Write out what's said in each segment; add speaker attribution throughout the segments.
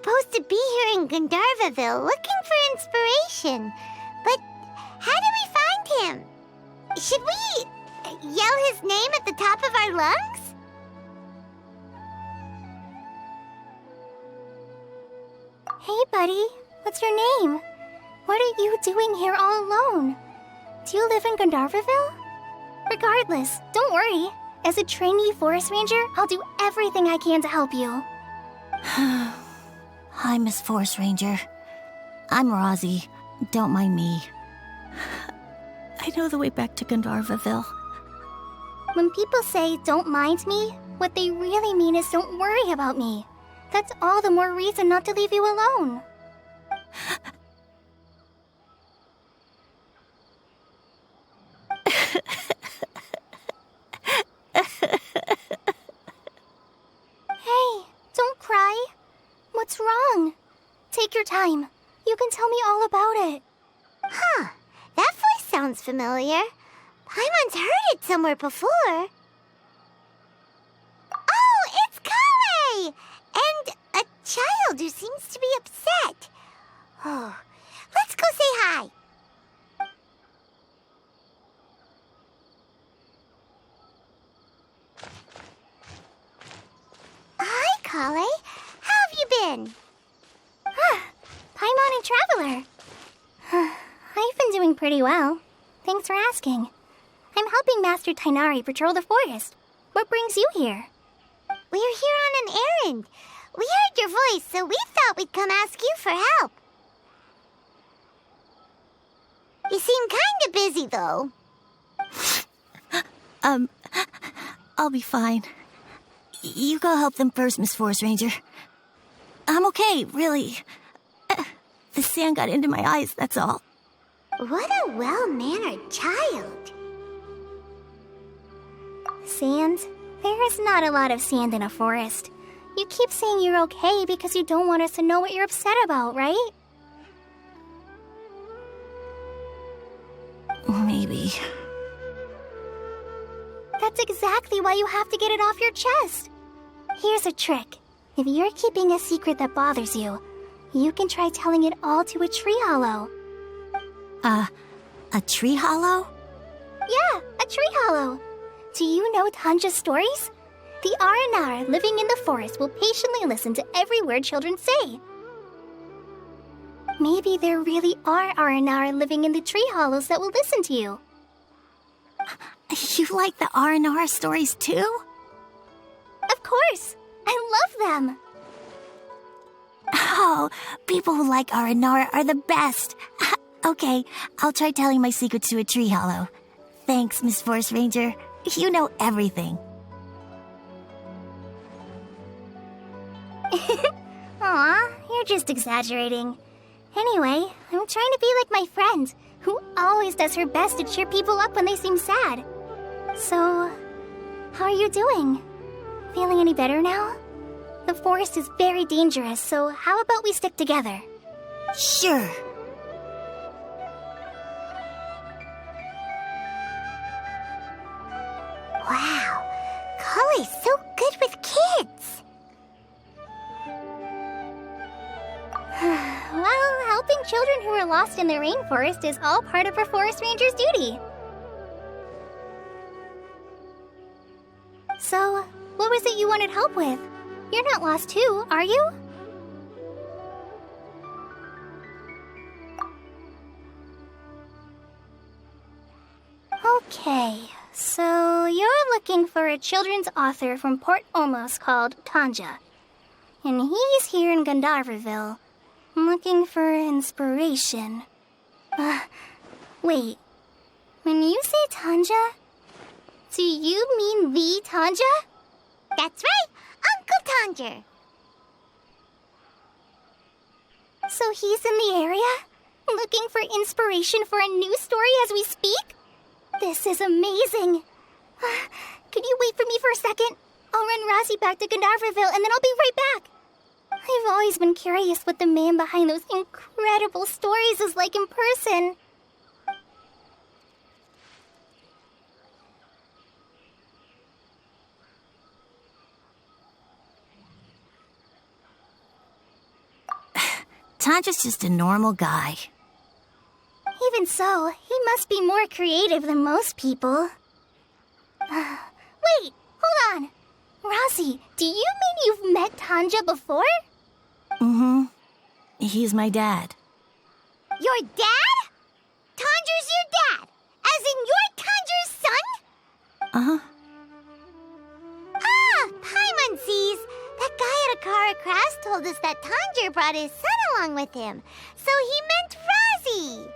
Speaker 1: supposed to be here in Gandharvaville looking for inspiration. But how do we find him? Should we yell his name at the top of our lungs?
Speaker 2: Hey, buddy. What's your name? What are you doing here all alone? Do you live in Gandharvaville? Regardless, don't worry. As a trainee forest ranger, I'll do everything I can to help you.
Speaker 3: Hi, Miss Forest Ranger. I'm Rozzy. Don't mind me. I know the way back to Gandharvaville.
Speaker 2: When people say, don't mind me, what they really mean is don't worry about me. That's all the more reason not to leave you alone. Hey, don't cry. What's wrong? Take your time. You can tell me all about it.
Speaker 1: Huh, that voice sounds familiar. Paimon's heard it somewhere before. Oh, it's Kale! And a child who seems to be upset. Oh, let's go say hi. Hi, Kale. How have you been?
Speaker 2: Paimon and Traveler. I've been doing pretty well. Thanks for asking. I'm helping Master Tighnari patrol the forest. What brings you here?
Speaker 1: We're here on an errand. We heard your voice, so we thought we'd come ask you for help. You seem kinda busy, though.
Speaker 3: I'll be fine. You go help them first, Miss Forest Ranger. I'm okay, really. The sand got into my eyes, that's all.
Speaker 1: What a well-mannered child.
Speaker 2: Sand? There is not a lot of sand in a forest. You keep saying you're okay because you don't want us to know what you're upset about, right?
Speaker 3: Maybe.
Speaker 2: That's exactly why you have to get it off your chest. Here's a trick. If you're keeping a secret that bothers you, you can try telling it all to a tree hollow.
Speaker 3: A tree hollow?
Speaker 2: Yeah, a tree hollow. Do you know Tanja's stories? The Aranara living in the forest will patiently listen to every word children say. Maybe there really are Aranara living in the tree hollows that will listen to you.
Speaker 3: You like the R&R stories too?
Speaker 2: Of course! I love them!
Speaker 3: Oh, people who like R&R are the best. Okay, I'll try telling my secret to a tree hollow. Thanks, Miss Forest Ranger. You know everything.
Speaker 2: Aw, you're just exaggerating. Anyway, I'm trying to be like my friend, who always does her best to cheer people up when they seem sad. So, how are you doing? Feeling any better now? The forest is very dangerous, so how about we stick together?
Speaker 3: Sure.
Speaker 1: Wow, Kale's so good with kids.
Speaker 2: Well, helping children who are lost in the rainforest is all part of a forest ranger's duty. So, what was it you wanted help with? You're not lost too, are you? Okay, so you're looking for a children's author from Port Ormos called Tanja. And he's here in Gandharvaville, looking for inspiration. Wait. When you say Tanja, do you mean the Tanja?
Speaker 1: That's right, Uncle Tanger.
Speaker 2: So he's in the area, looking for inspiration for a new story as we speak? This is amazing. Could you wait for me for a second? I'll run Rozzy back to Gandharvaville and then I'll be right back. I've always been curious what the man behind those incredible stories is like in person.
Speaker 3: Tanja's just a normal guy.
Speaker 2: Even so, he must be more creative than most people. Wait, hold on. Rossi, do you mean you've met Tanja before?
Speaker 3: Mm-hmm. He's my dad.
Speaker 1: Your dad? Tanjer's your dad? As in you're Tanjer's son?
Speaker 3: Uh-huh.
Speaker 1: Ah, Paimon sees. That guy at Akara Craft told us that Tanger brought his son along with him. So he meant Razi.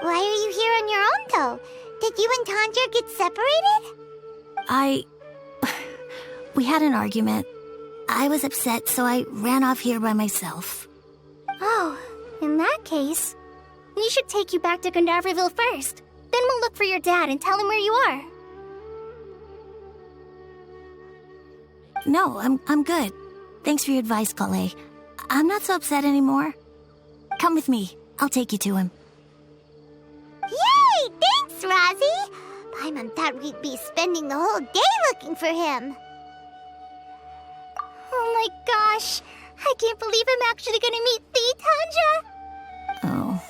Speaker 1: Why are you here on your own, though? Did you and Tanger get separated?
Speaker 3: We had an argument. I was upset, so I ran off here by myself.
Speaker 2: Oh, in that case, we should take you back to Gandharvaville first. Then we'll look for your dad and tell him where you are.
Speaker 3: No, I'm good. Thanks for your advice, Kale. I'm not so upset anymore. Come with me. I'll take you to him.
Speaker 1: Yay! Thanks, Razi! Paimon thought we'd be spending the whole day looking for him.
Speaker 2: Oh my gosh! I can't believe I'm actually gonna meet the Tanja!
Speaker 3: Oh.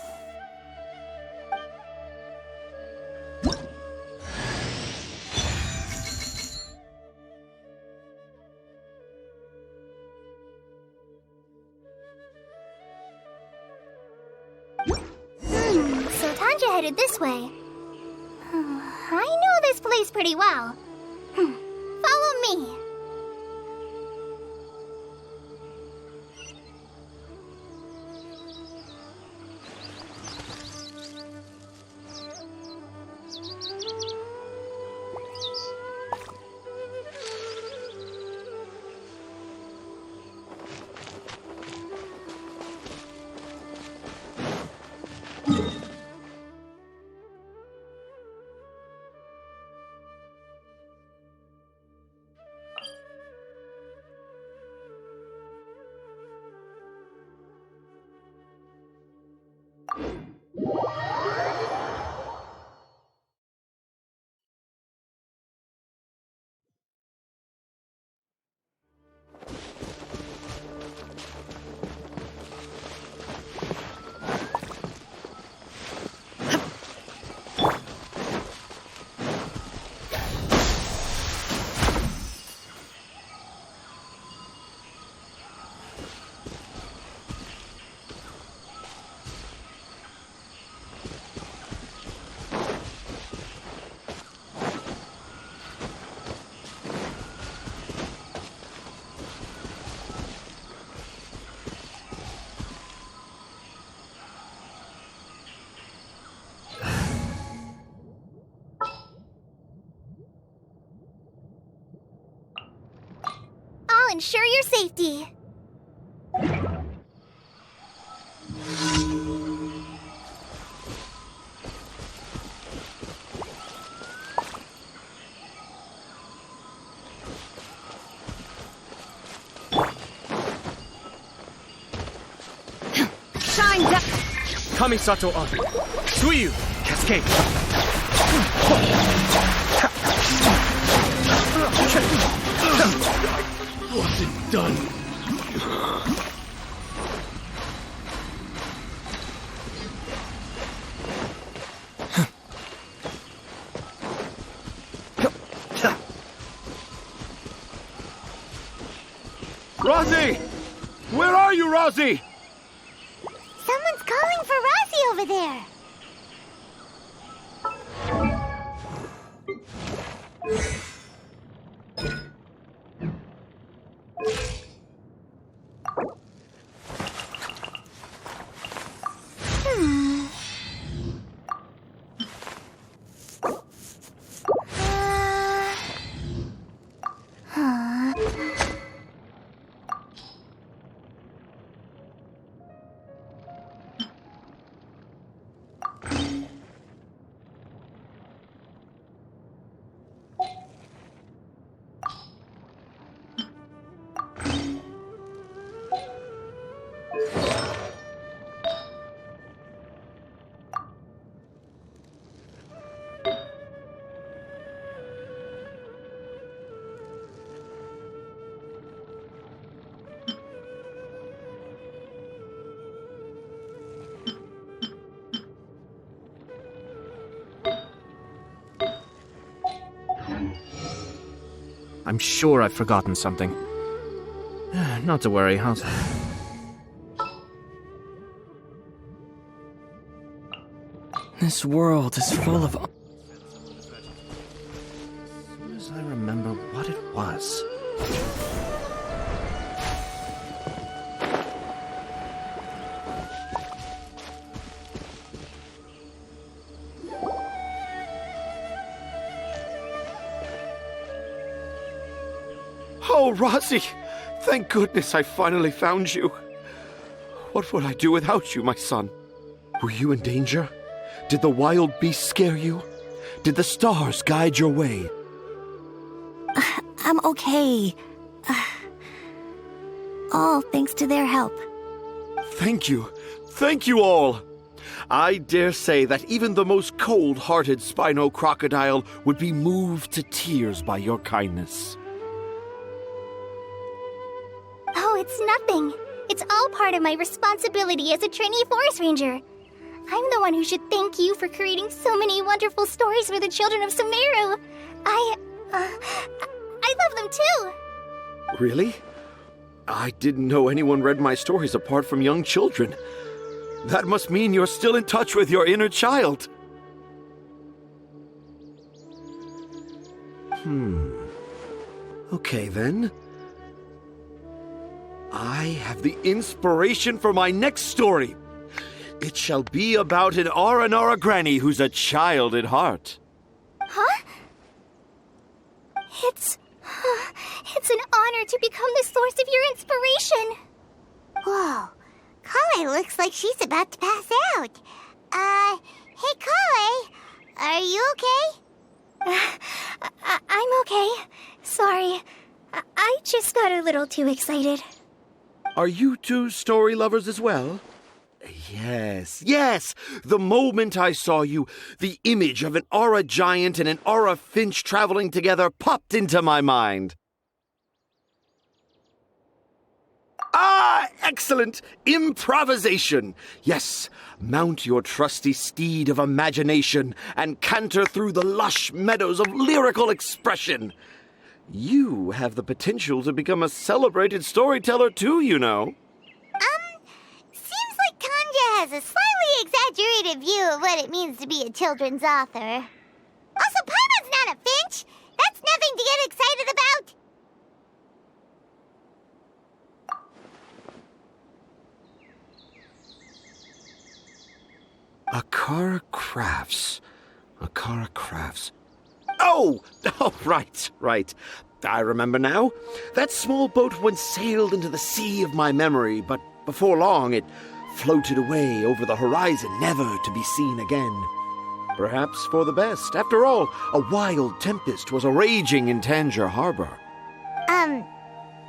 Speaker 2: So Tanja headed this way. I know this place pretty well. Follow me. I'll ensure your safety.
Speaker 1: Shine down!
Speaker 4: Kamisato on. Suiyu, cascade.
Speaker 5: What's it done?
Speaker 4: Razi! Where are you, Razi?
Speaker 1: Someone's calling for Razi over there.
Speaker 4: I'm sure I've forgotten something. Not to worry, This world is full of... As soon as I remember what it was...
Speaker 6: Oh, Rosie! Thank goodness I finally found you. What would I do without you, my son? Were you in danger? Did the wild beasts scare you? Did the stars guide your way?
Speaker 3: I'm okay. All thanks to their help.
Speaker 6: Thank you. Thank you all. I dare say that even the most cold-hearted Spino crocodile would be moved to tears by your kindness.
Speaker 2: Oh, it's nothing. It's all part of my responsibility as a trainee forest ranger. I'm the one who should thank you for creating so many wonderful stories for the children of Sumeru. I love them too.
Speaker 6: Really? I didn't know anyone read my stories apart from young children. That must mean you're still in touch with your inner child. Okay, then. I have the inspiration for my next story. It shall be about an Aranara granny who's a child at heart.
Speaker 2: Huh? It's an honor to become the source of your inspiration.
Speaker 1: Whoa. Kale looks like she's about to pass out. Hey, Kale, are you okay?
Speaker 2: I'm okay. Sorry. I just got a little too excited.
Speaker 6: Are you two story lovers as well? Yes. The moment I saw you, the image of an Aura giant and an Aura finch traveling together popped into my mind. Ah, excellent! Improvisation! Yes, mount your trusty steed of imagination and canter through the lush meadows of lyrical expression. You have the potential to become a celebrated storyteller too, you know.
Speaker 1: Seems like Tanja has a slightly exaggerated view of what it means to be a children's author. Also, Paimon's not a finch. That's nothing to get excited about.
Speaker 6: Akara Crafts. Oh, right. I remember now. That small boat once sailed into the sea of my memory, but before long it floated away over the horizon, never to be seen again. Perhaps for the best. After all, a wild tempest was a-raging in Tanger Harbor.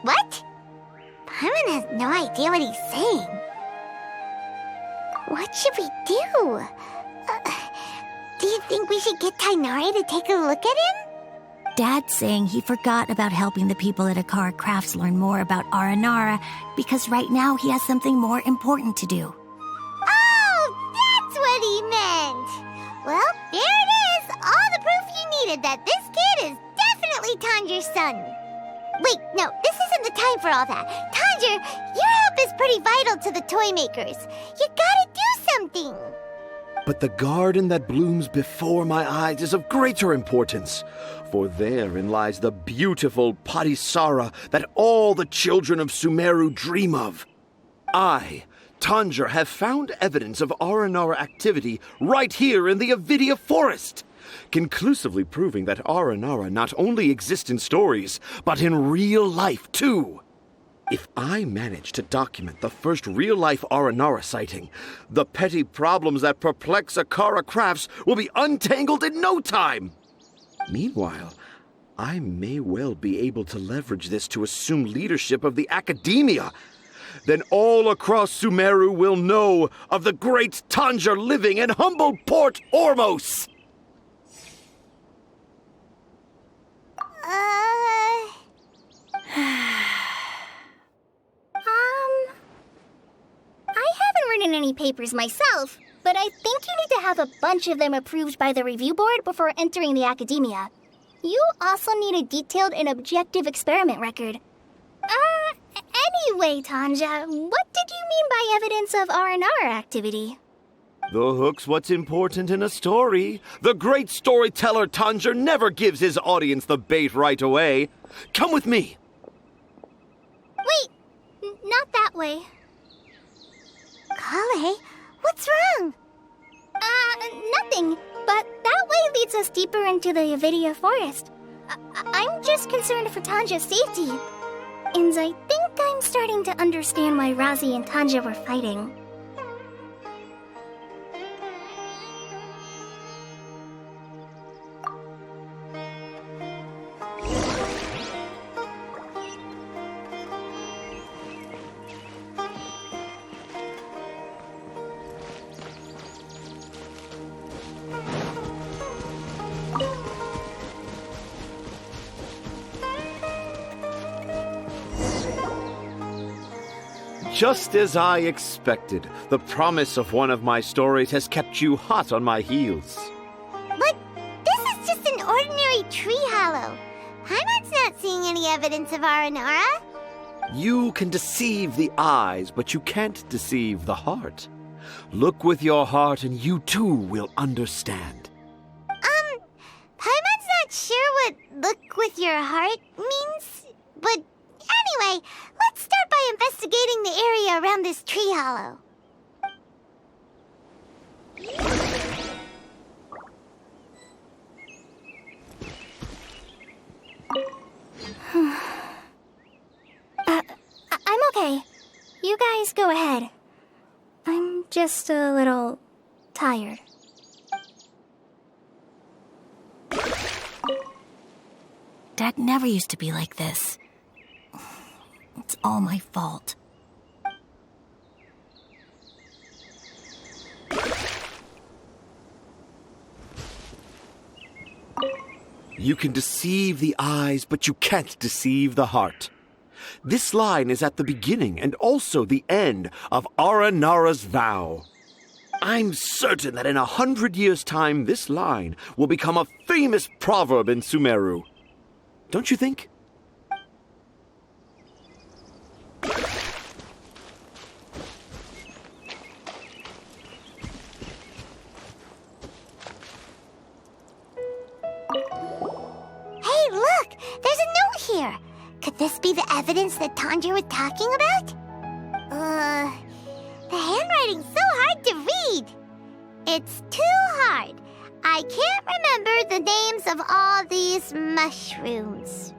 Speaker 1: What? Paimon has no idea what he's saying. What should we do? Do you think we should get Tainari to take a look at him?
Speaker 3: Dad's saying he forgot about helping the people at Akara Crafts learn more about Aranara because right now he has something more important to do.
Speaker 1: Oh, that's what he meant! Well, there it is! All the proof you needed that this kid is definitely Tanger's son. Wait, no, this isn't the time for all that. Tanger, your help is pretty vital to the toy makers. You gotta do something!
Speaker 6: But the garden that blooms before my eyes is of greater importance, for therein lies the beautiful Padisara that all the children of Sumeru dream of. I, Tanger, have found evidence of Aranara activity right here in the Avidia forest, conclusively proving that Aranara not only exist in stories, but in real life too. If I manage to document the first real-life Aranara sighting, the petty problems that perplex Akara Crafts will be untangled in no time. Meanwhile, I may well be able to leverage this to assume leadership of the academia. Then all across Sumeru will know of the great Tanger living in humble Port Ormos.
Speaker 2: I haven't written any papers myself, but I think you need to have a bunch of them approved by the review board before entering the academia. You also need a detailed and objective experiment record. Anyway, Tanja, what did you mean by evidence of R&R activity?
Speaker 6: The hook's what's important in a story. The great storyteller Tanger never gives his audience the bait right away. Come with me.
Speaker 2: Wait, not that way.
Speaker 1: Kale, what's wrong?
Speaker 2: Nothing. But that way leads us deeper into the Avidia forest. I'm just concerned for Tanja's safety. And I think I'm starting to understand why Razi and Tanja were fighting.
Speaker 6: Just as I expected, the promise of one of my stories has kept you hot on my heels.
Speaker 1: But this is just an ordinary tree hollow. Paimon's not seeing any evidence of Aranara.
Speaker 6: You can deceive the eyes, but you can't deceive the heart. Look with your heart and you too will understand.
Speaker 1: Paimon's not sure what look with your heart means, but anyway, let's start by investigating the area around this tree hollow.
Speaker 2: I'm okay. You guys go ahead. I'm just a little tired.
Speaker 3: Dad never used to be like this. It's all my fault.
Speaker 6: You can deceive the eyes, but you can't deceive the heart. This line is at the beginning and also the end of Aranara's vow. I'm certain that in 100 years' time, this line will become a famous proverb in Sumeru. Don't you think?
Speaker 1: Hey, look! There's a note here! Could this be the evidence that Tanger was talking about? The handwriting's so hard to read. It's too hard. I can't remember the names of all these mushrooms.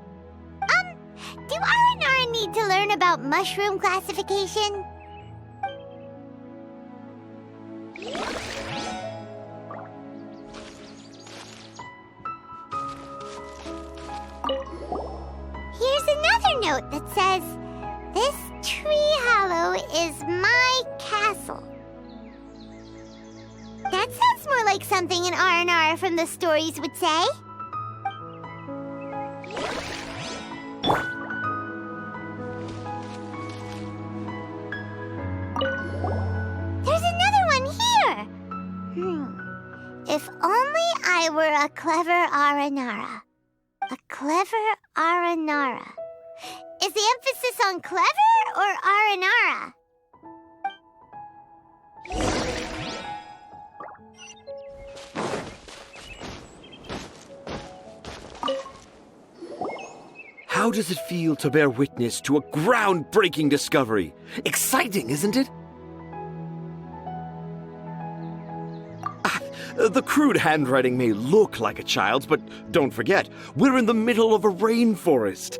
Speaker 1: Do Aranara need to learn about mushroom classification? Here's another note that says, "This tree hollow is my castle." That sounds more like something an R&R from the stories would say. There's another one here! If only I were a clever R&R. A clever Aranara. Is the emphasis on clever or Aranara?
Speaker 6: How does it feel to bear witness to a groundbreaking discovery? Exciting, isn't it? The crude handwriting may look like a child's, but don't forget, we're in the middle of a rainforest.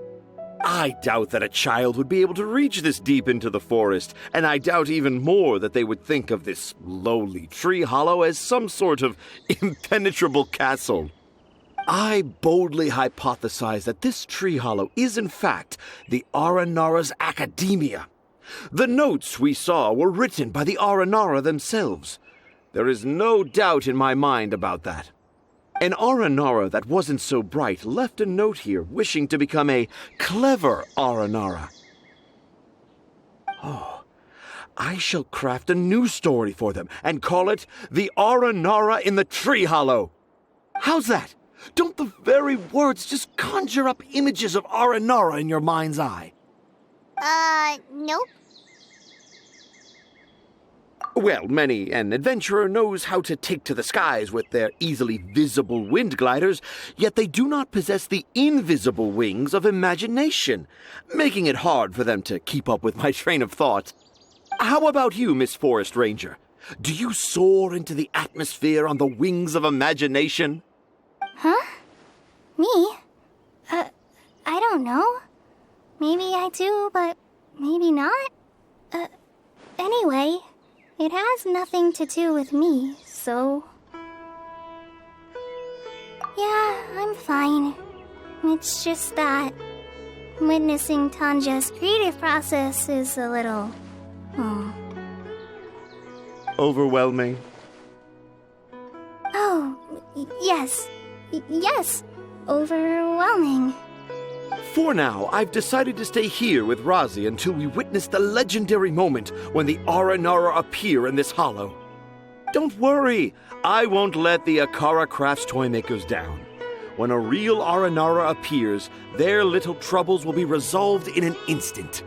Speaker 6: I doubt that a child would be able to reach this deep into the forest, and I doubt even more that they would think of this lowly tree hollow as some sort of impenetrable castle. I boldly hypothesize that this tree hollow is in fact the Aranara's academia. The notes we saw were written by the Aranara themselves. There is no doubt in my mind about that. An Aranara that wasn't so bright left a note here wishing to become a clever Aranara. Oh, I shall craft a new story for them and call it The Aranara in the Tree Hollow. How's that? Don't the very words just conjure up images of Aranara in your mind's eye?
Speaker 1: Nope.
Speaker 6: Well, many an adventurer knows how to take to the skies with their easily visible wind gliders, yet they do not possess the invisible wings of imagination, making it hard for them to keep up with my train of thought. How about you, Miss Forest Ranger? Do you soar into the atmosphere on the wings of imagination?
Speaker 2: Huh? Me? I don't know. Maybe I do, but maybe not. Anyway, it has nothing to do with me, so... Yeah, I'm fine. It's just that witnessing Tanja's creative process is a little...
Speaker 6: Overwhelming.
Speaker 2: Oh, yes. Yes, overwhelming.
Speaker 6: For now, I've decided to stay here with Razi until we witness the legendary moment when the Aranara appear in this hollow. Don't worry, I won't let the Akara Crafts toymakers down. When a real Aranara appears, their little troubles will be resolved in an instant.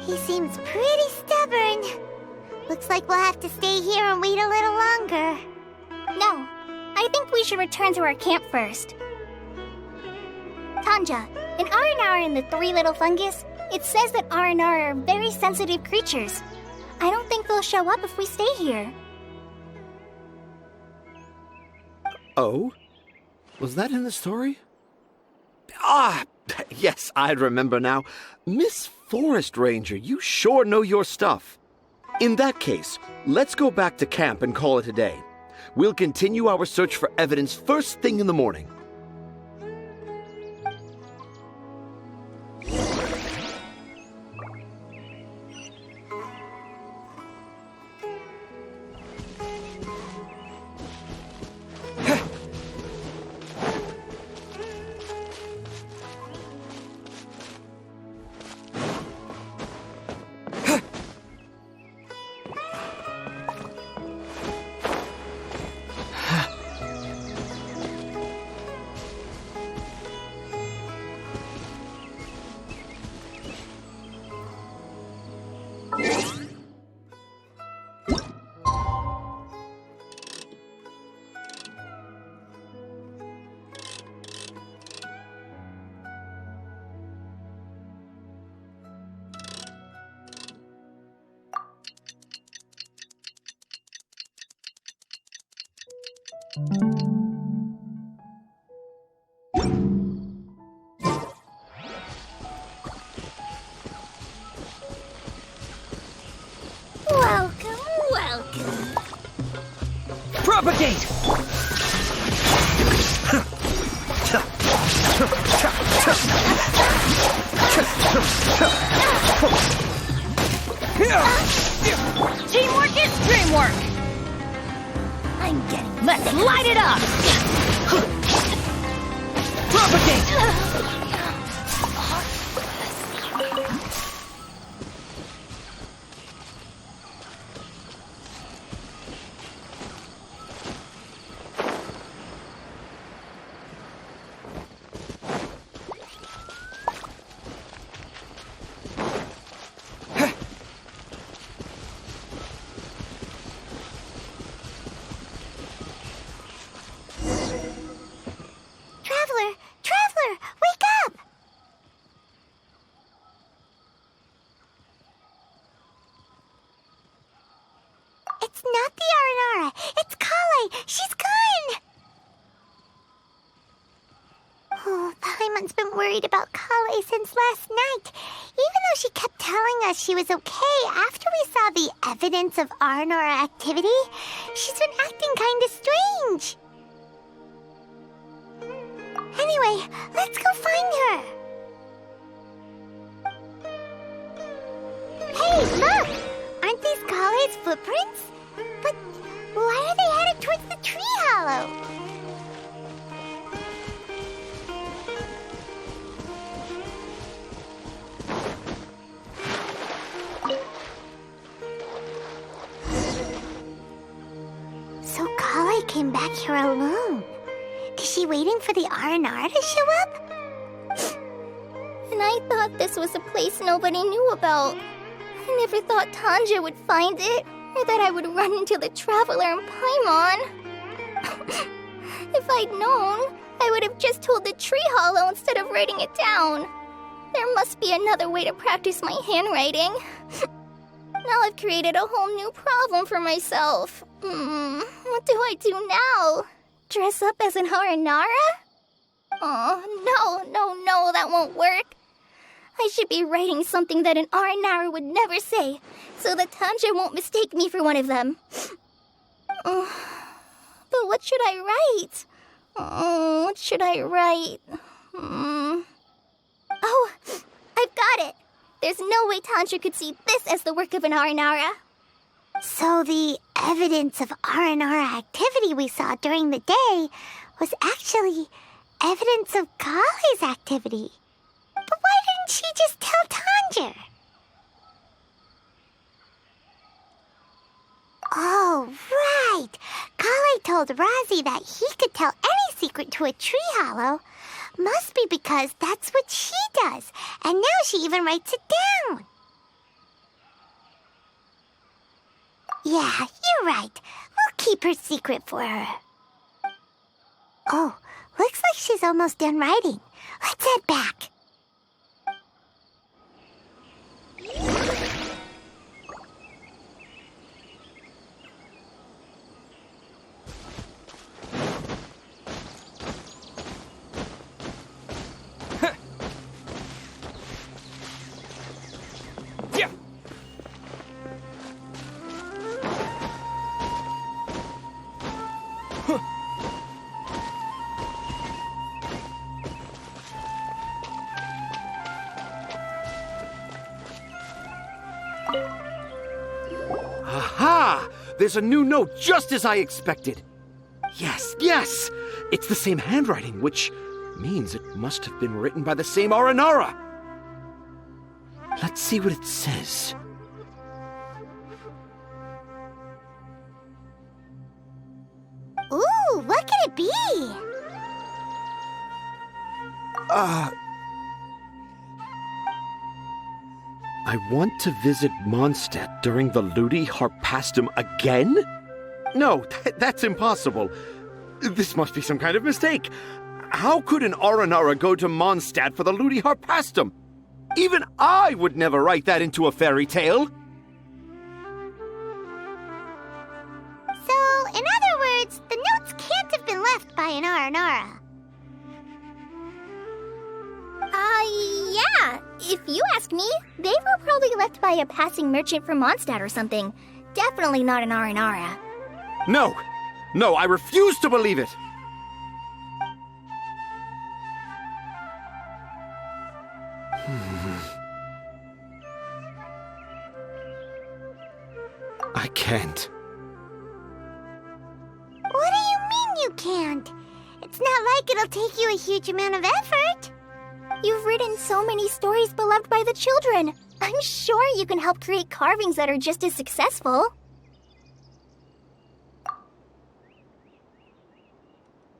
Speaker 1: He seems pretty stubborn. Looks like we'll have to stay here and wait a little longer.
Speaker 2: No, I think we should return to our camp first. Tanja, in Aranara and the Three Little Fungus, it says that Aranara are very sensitive creatures. I don't think they'll show up if we stay here.
Speaker 6: Oh? Was that in the story? Ah, yes, I remember now. Miss Forest Ranger, you sure know your stuff. In that case, let's go back to camp and call it a day. We'll continue our search for evidence first thing in the morning.
Speaker 1: Welcome.
Speaker 4: Propagate!
Speaker 3: Teamwork is dreamwork! I'm getting... Let's light it up!
Speaker 4: Propagate!
Speaker 1: Traveler, wake up! It's not the Aranara. It's Kale. She's gone. Oh, Paimon's been worried about Kale since last night. Even though she kept telling us she was okay after we saw the evidence of Aranara activity, she's been acting kinda strange. Anyway, let's go find her. Hey, look! Aren't these Kale's footprints? But why are they headed towards the tree hollow? So Kale came back here alone. Is she waiting for the R&R to show up?
Speaker 2: And I thought this was a place nobody knew about. I never thought Tanja would find it, or that I would run into the Traveler in Paimon. If I'd known, I would have just told the tree hollow instead of writing it down. There must be another way to practice my handwriting. Now I've created a whole new problem for myself. What do I do now? Dress up as an Haranara? Oh, no, that won't work. I should be writing something that an Aranara would never say, so that Tanja won't mistake me for one of them. But what should I write? What should I write? Oh, I've got it! There's no way Tanja could see this as the work of an Aranara.
Speaker 1: So the evidence of R&R activity we saw during the day was actually evidence of Kale's activity. But why didn't she just tell Tanja? Oh, right. Kale told Razi that he could tell any secret to a tree hollow. Must be because that's what she does, and now she even writes it down. Yeah, you're right. We'll keep her secret for her. Oh, looks like she's almost done writing. Let's head back.
Speaker 6: Aha! There's a new note just as I expected. Yes! It's the same handwriting, which means it must have been written by the same Aranara. Let's see what it says.
Speaker 1: Ooh, what could it be?
Speaker 6: I want to visit Mondstadt during the Ludi Harpastum again? No, that's impossible. This must be some kind of mistake. How could an Aranara go to Mondstadt for the Ludi Harpastum? Even I would never write that into a fairy tale.
Speaker 1: So, in other words, the notes can't have been left by an Aranara.
Speaker 2: Yeah. If you ask me, they were probably left by a passing merchant from Mondstadt or something. Definitely not an Aranara.
Speaker 6: No, I refuse to believe it. I can't.
Speaker 1: What do you mean you can't? It's not like it'll take you a huge amount of effort.
Speaker 2: You've written so many stories beloved by the children. I'm sure you can help create carvings that are just as successful.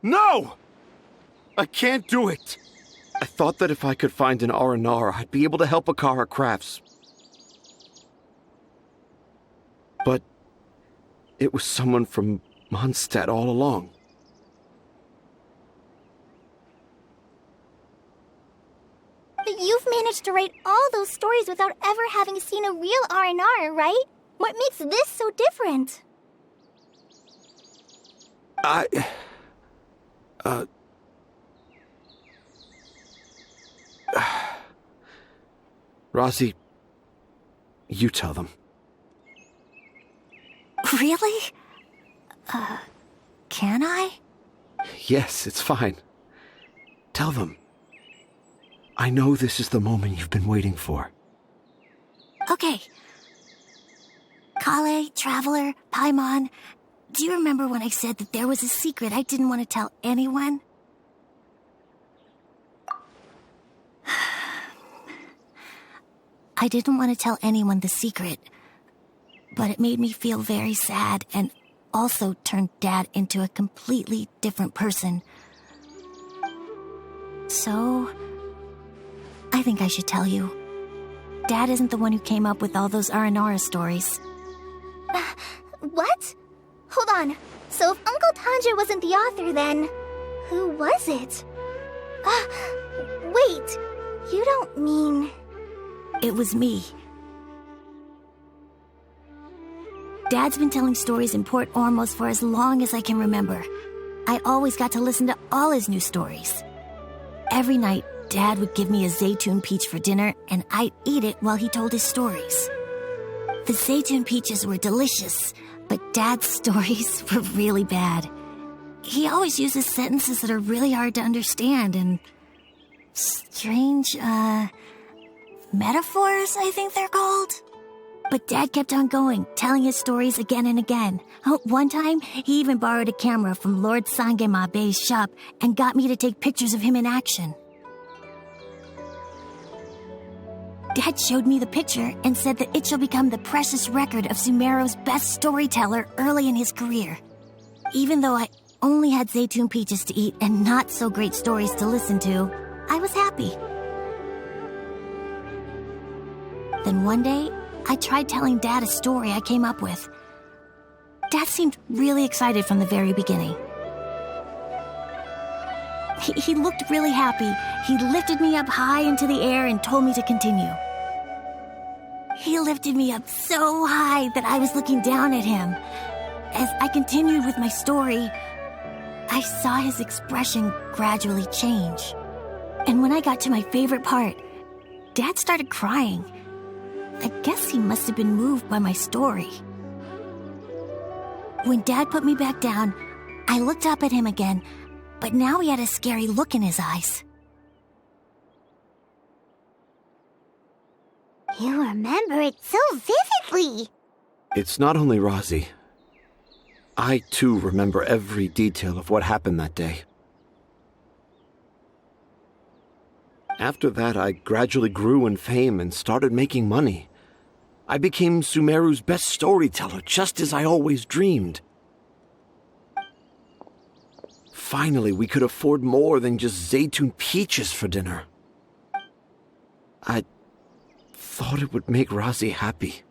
Speaker 6: No! I can't do it. I thought that if I could find an Aranara, I'd be able to help Akara Crafts. But it was someone from Mondstadt all along.
Speaker 2: But you've managed to write all those stories without ever having seen a real R&R, right? What makes this so different?
Speaker 6: Razi, you tell them.
Speaker 3: Really? Can I?
Speaker 6: Yes, it's fine. Tell them. I know this is the moment you've been waiting for.
Speaker 3: Okay. Kale, Traveler, Paimon, do you remember when I said that there was a secret I didn't want to tell anyone? I didn't want to tell anyone the secret, but it made me feel very sad and also turned Dad into a completely different person. So, I think I should tell you. Dad isn't the one who came up with all those Aranara stories.
Speaker 2: What? Hold on. So if Uncle Tanja wasn't the author, then who was it? Wait. You don't mean...
Speaker 3: It was me. Dad's been telling stories in Port Ormos for as long as I can remember. I always got to listen to all his new stories. Every night, Dad would give me a Zaytun peach for dinner, and I'd eat it while he told his stories. The Zaytun peaches were delicious, but Dad's stories were really bad. He always uses sentences that are really hard to understand, and strange, metaphors, I think they're called. But Dad kept on going, telling his stories again and again. One time, he even borrowed a camera from Lord Sangema Bey's shop and got me to take pictures of him in action. Dad showed me the picture and said that it shall become the precious record of Sumeru's best storyteller early in his career. Even though I only had Zaytun peaches to eat and not so great stories to listen to, I was happy. Then one day, I tried telling Dad a story I came up with. Dad seemed really excited from the very beginning. He looked really happy. He lifted me up high into the air and told me to continue. He lifted me up so high that I was looking down at him. As I continued with my story, I saw his expression gradually change. And when I got to my favorite part, Dad started crying. I guess he must have been moved by my story. When Dad put me back down, I looked up at him again, but now he had a scary look in his eyes.
Speaker 1: You remember it so vividly.
Speaker 6: It's not only Razi. I, too, remember every detail of what happened that day. After that, I gradually grew in fame and started making money. I became Sumeru's best storyteller, just as I always dreamed. Finally, we could afford more than just Zaytun peaches for dinner. I thought it would make Razi happy.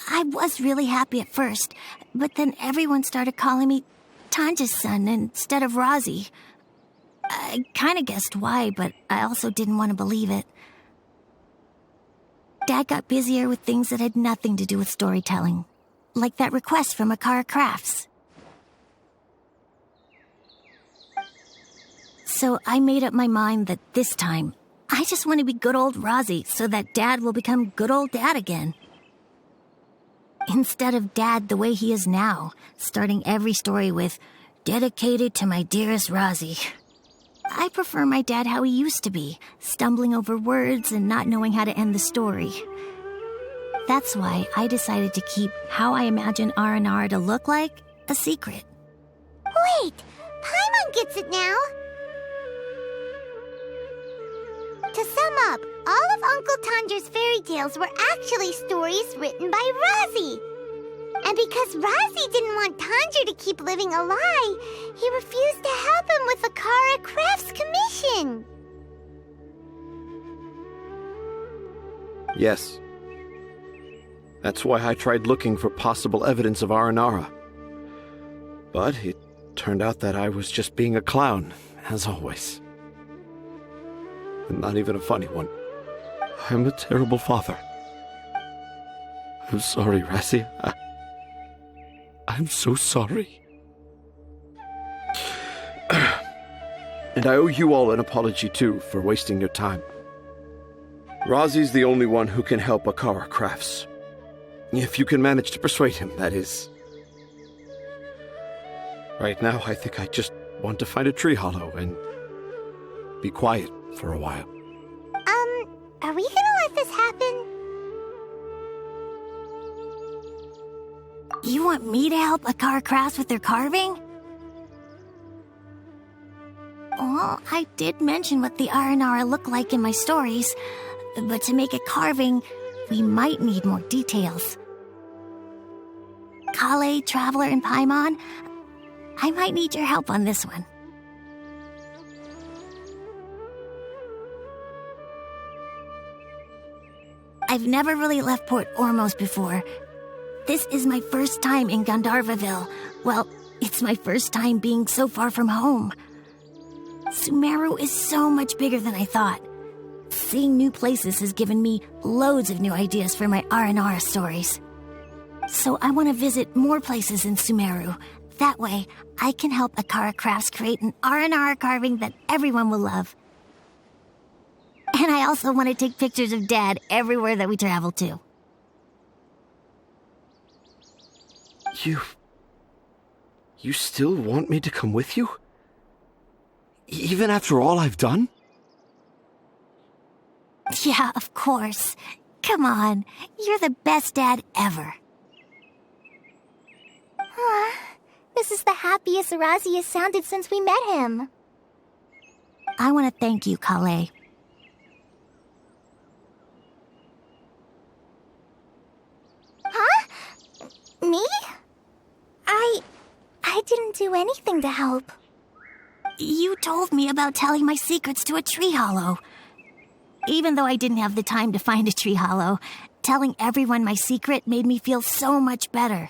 Speaker 3: I was really happy at first, but then everyone started calling me Tanja's son instead of Razi. I kind of guessed why, but I also didn't want to believe it. Dad got busier with things that had nothing to do with storytelling, like that request from Akara Crafts. So I made up my mind that this time, I just want to be good old Razi so that Dad will become good old Dad again. Instead of Dad the way he is now, starting every story with, "Dedicated to my dearest Razi." I prefer my dad how he used to be, stumbling over words and not knowing how to end the story. That's why I decided to keep how I imagine Aranara to look like a secret.
Speaker 1: Wait, Paimon gets it now. To sum up, all of Uncle Tanja's fairy tales were actually stories written by Razi. And because Razi didn't want Tanja to keep living a lie, he refused to help him with the Akara Crafts commission.
Speaker 6: Yes. That's why I tried looking for possible evidence of Aranara. But it turned out that I was just being a clown, as always. And not even a funny one. I'm a terrible father. I'm sorry, Razi. I'm so sorry. And I owe you all an apology, too, for wasting your time. Razi's the only one who can help Akara Crafts. If you can manage to persuade him, that is. Right now, I think I just want to find a tree hollow and be quiet for a while.
Speaker 1: Are we gonna let this happen?
Speaker 3: You want me to help Akara Crafts with their carving? Well, I did mention what the Aranara look like in my stories, but to make a carving, we might need more details. Kale, Traveler, and Paimon, I might need your help on this one. I've never really left Port Ormos before. This is my first time in Gandharvaville. Well, it's my first time being so far from home. Sumeru is so much bigger than I thought. Seeing new places has given me loads of new ideas for my R&R stories. So I want to visit more places in Sumeru. That way, I can help Akara Crafts create an R&R carving that everyone will love. And I also want to take pictures of Dad everywhere that we travel to.
Speaker 6: You still want me to come with you? Even after all I've done?
Speaker 3: Yeah, of course. Come on, you're the best dad ever.
Speaker 2: This is the happiest Arazi has sounded since we met him.
Speaker 3: I want to thank you, Kale.
Speaker 2: Huh? Me? I didn't do anything to help.
Speaker 3: You told me about telling my secrets to a tree hollow. Even though I didn't have the time to find a tree hollow, telling everyone my secret made me feel so much better.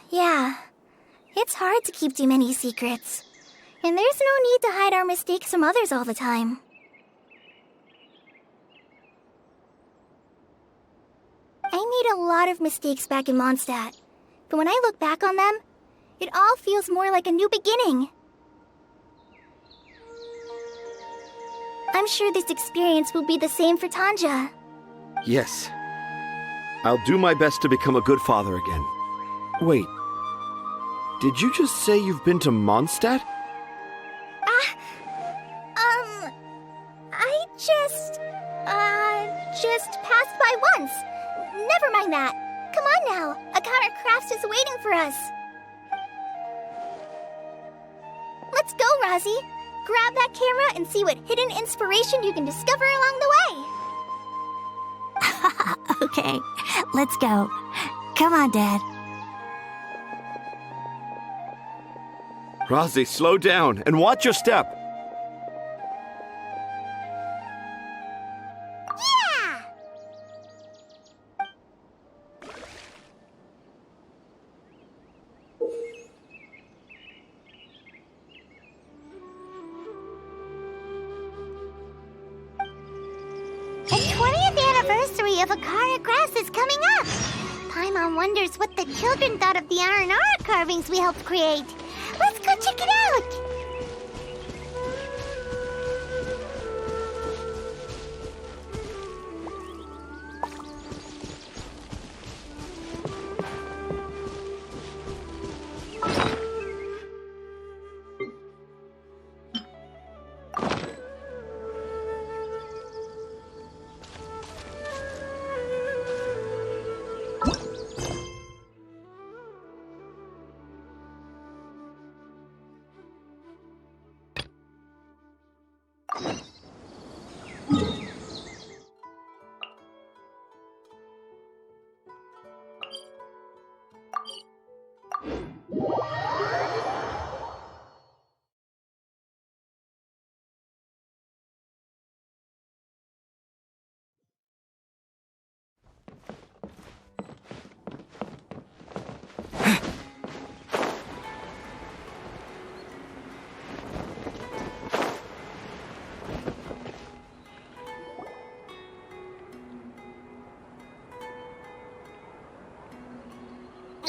Speaker 2: Yeah, it's hard to keep too many secrets. And there's no need to hide our mistakes from others all the time. I made a lot of mistakes back in Mondstadt, but when I look back on them, it all feels more like a new beginning. I'm sure this experience will be the same for Tanja.
Speaker 6: Yes. I'll do my best to become a good father again. Wait. Did you just say you've been to Mondstadt?
Speaker 2: I just passed by once. Never mind that. Come on now. Akara Crafts is waiting for us. Let's go, Razi. Grab that camera and see what hidden inspiration you can discover along the way.
Speaker 3: Okay, let's go. Come on, Dad.
Speaker 6: Razi, slow down and watch your step.
Speaker 1: Yeah! The 20th anniversary of Akara Crafts is coming up. Paimon wonders what the children thought of the R&R carvings we helped create. Let's go check it out!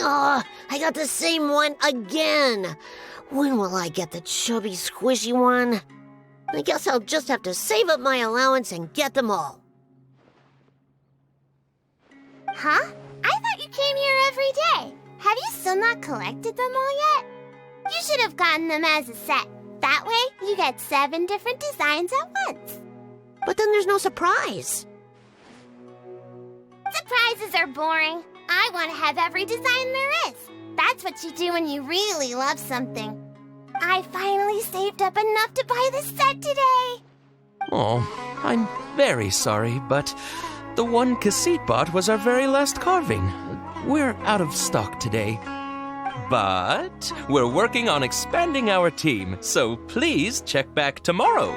Speaker 7: Oh, I got the same one again. When will I get the chubby, squishy one? I guess I'll just have to save up my allowance and get them all.
Speaker 1: Huh? I thought you came here every day. Have you still not collected them all yet? You should have gotten them as a set. That way, you get 7 different designs at once.
Speaker 7: But then there's no surprise.
Speaker 1: Surprises are boring. I want to have every design there is. That's what you do when you really love something. I finally saved up enough to buy the set today.
Speaker 4: Oh, I'm very sorry, but the one Cassit bought was our very last carving. We're out of stock today. But we're working on expanding our team, so please check back tomorrow.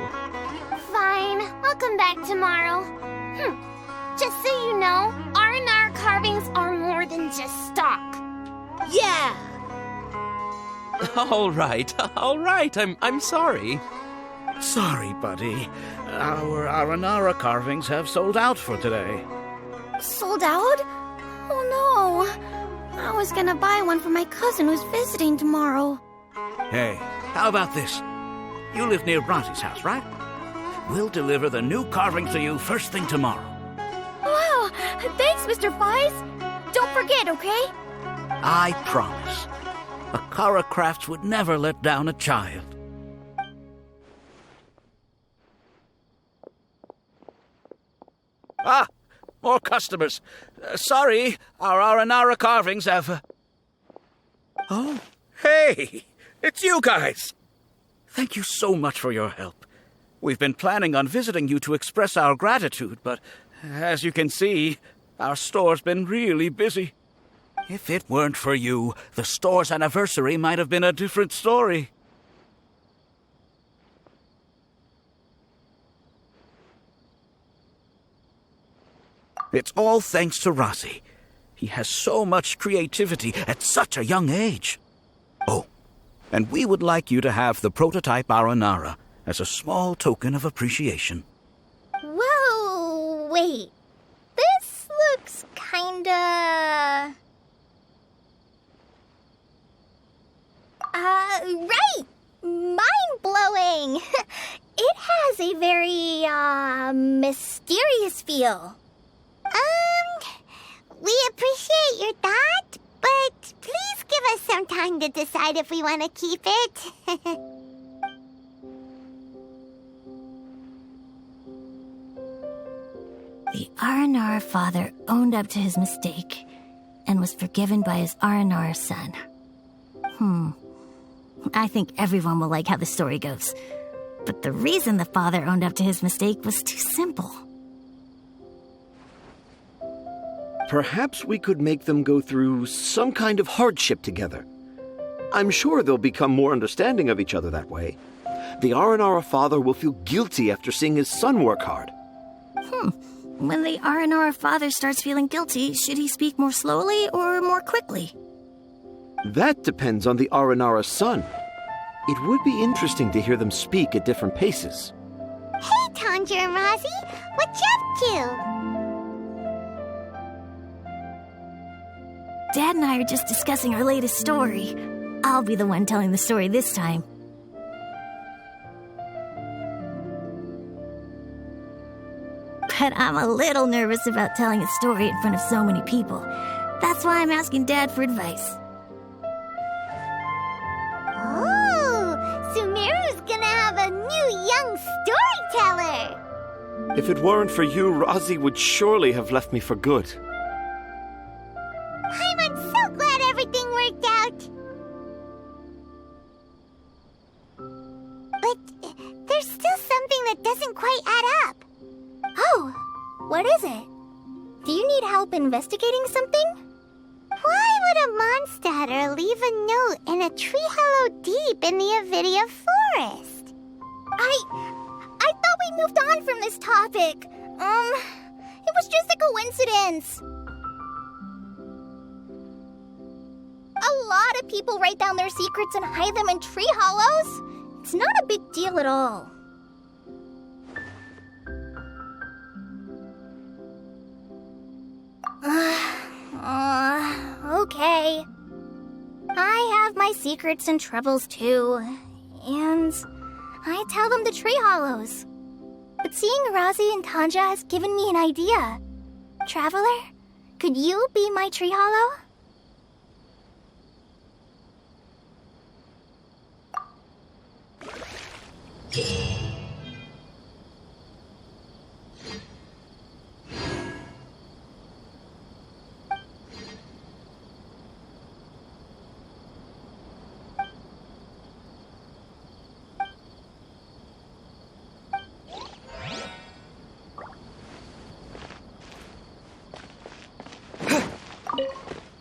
Speaker 1: Fine. I'll I'll come back tomorrow. Just so you know, R&R carvings are more than just stock.
Speaker 7: Yeah!
Speaker 4: All right. I'm sorry.
Speaker 8: Sorry, buddy. Our Aranara carvings have sold out for today.
Speaker 2: Sold out? Oh no. I was gonna buy one for my cousin who's visiting tomorrow.
Speaker 8: Hey, how about this? You live near Bronte's house, right? We'll deliver the new carvings to you first thing tomorrow.
Speaker 2: Wow, thanks, Mr. Fies. Don't forget, okay?
Speaker 8: I promise. Akara Crafts would never let down a child. Ah, more customers. Sorry, our Aranara carvings have... Oh, hey, it's you guys. Thank you so much for your help. We've been planning on visiting you to express our gratitude, but as you can see, our store's been really busy. If it weren't for you, the store's anniversary might have been a different story. It's all thanks to Razi. He has so much creativity at such a young age. Oh, and we would like you to have the prototype Aranara as a small token of appreciation.
Speaker 2: Whoa, wait. This looks kinda... right! Mind-blowing! It has a very, mysterious feel.
Speaker 1: We appreciate your thought, but please give us some time to decide if we want to keep it.
Speaker 3: The Aranara father owned up to his mistake and was forgiven by his Aranara son. I think everyone will like how the story goes. But the reason the father owned up to his mistake was too simple.
Speaker 6: Perhaps we could make them go through some kind of hardship together. I'm sure they'll become more understanding of each other that way. The Aranara father will feel guilty after seeing his son work hard.
Speaker 3: When the Aranara father starts feeling guilty, should he speak more slowly or more quickly?
Speaker 6: That depends on the Aranara son. It would be interesting to hear them speak at different paces.
Speaker 1: Hey, Tanja and Razi, what you up to?
Speaker 3: Dad and I are just discussing our latest story. I'll be the one telling the story this time. But I'm a little nervous about telling a story in front of so many people. That's why I'm asking Dad for advice.
Speaker 1: Oh, Sumeru's gonna have a new young storyteller.
Speaker 6: If it weren't for you, Razi would surely have left me for good.
Speaker 1: I'm so glad everything worked out. But there's still something that doesn't quite add up.
Speaker 2: Oh, what is it? Do you need help investigating something?
Speaker 1: Why would a Mondstatter leave a note in a tree hollow deep in the Avidia forest?
Speaker 2: I thought we moved on from this topic. It was just a coincidence. A lot of people write down their secrets and hide them in tree hollows. It's not a big deal at all. Okay. I have my secrets and troubles too, and I tell them to tree hollows. But seeing Razi and Tanja has given me an idea. Traveler, could you be my tree hollow?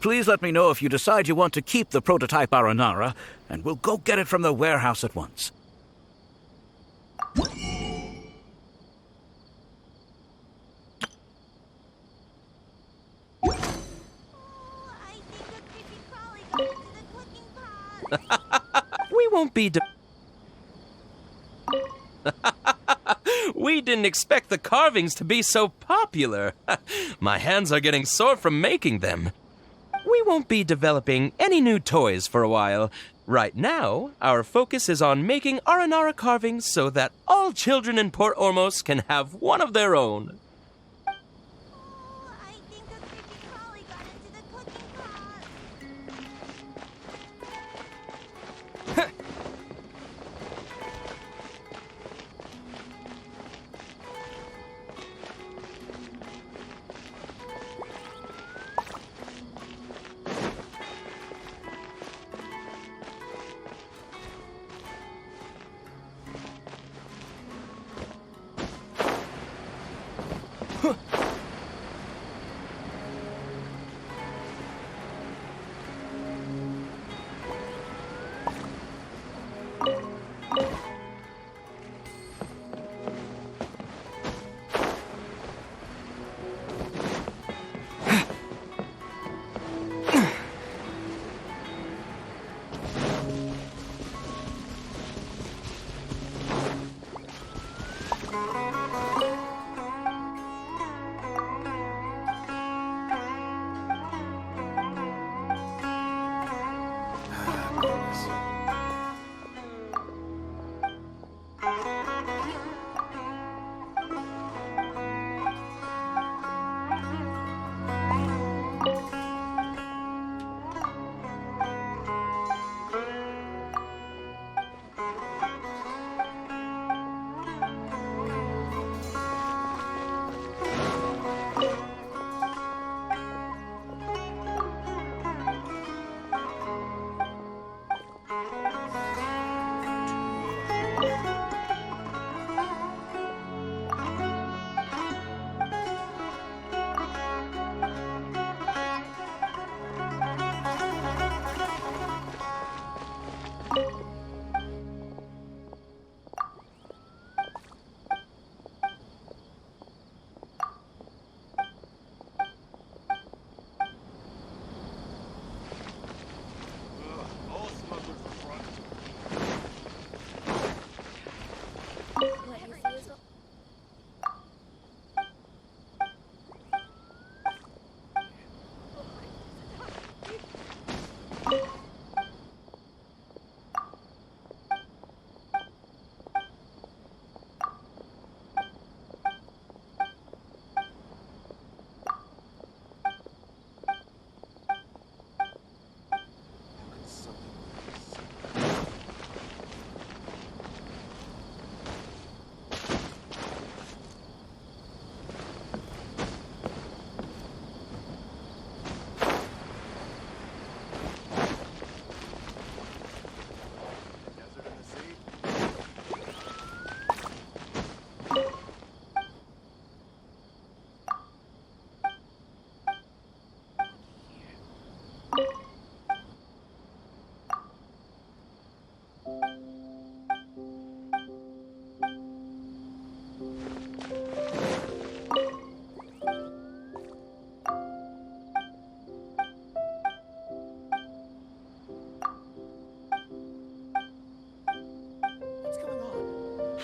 Speaker 8: Please let me know if you decide you want to keep the prototype Aranara, and we'll go get it from the warehouse at once.
Speaker 4: We won't be We didn't expect the carvings to be so popular. My hands are getting sore from making them. We won't be developing any new toys for a while. Right now, our focus is on making Aranara carvings so that all children in Port Ormos can have one of their own.
Speaker 1: Oh, I think a creepy crawly got into the cooking pot.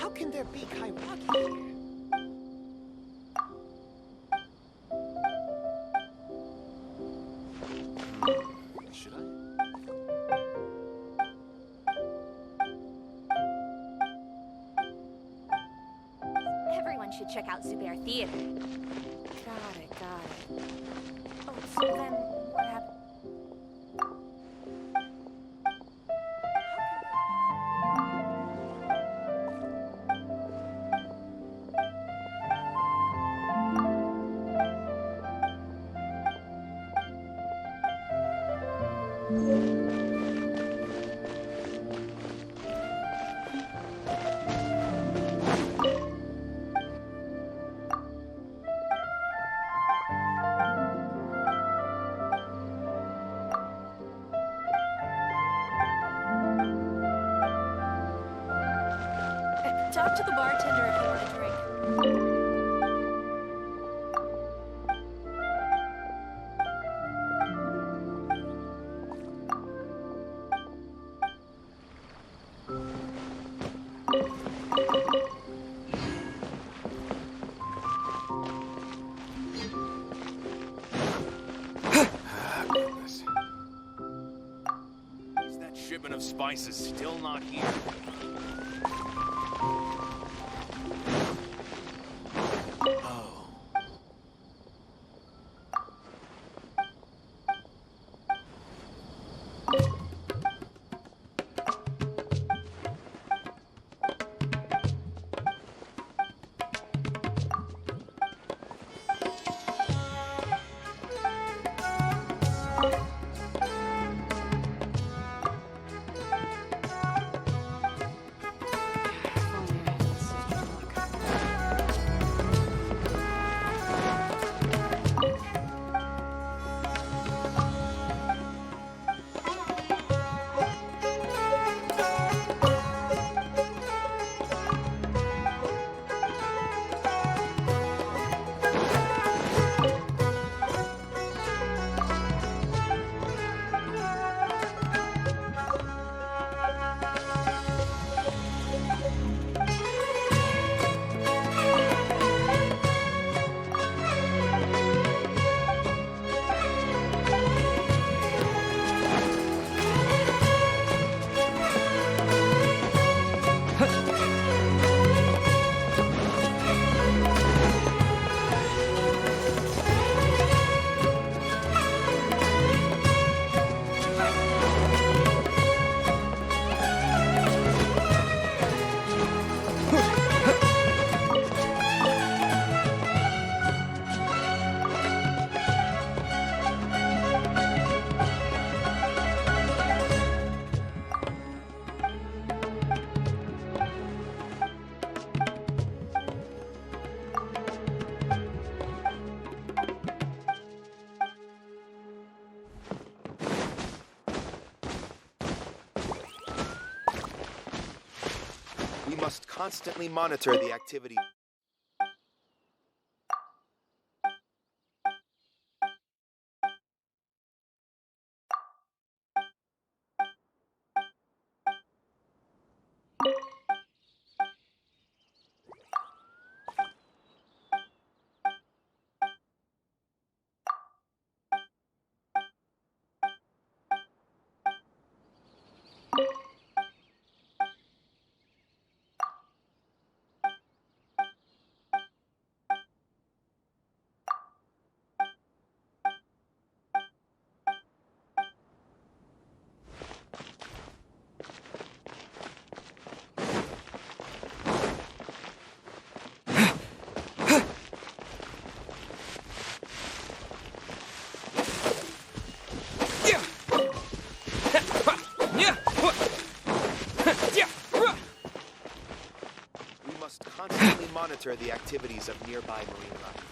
Speaker 9: How can there be Kaiwagi here? Should I?
Speaker 10: Everyone should check out Zubair Theater. Got it. Oh, so then what happened? Talk to the bartender if you want a drink.
Speaker 11: spice is still not here. Oh.
Speaker 9: We must constantly monitor the activity. Constantly monitor the activities of nearby marine life.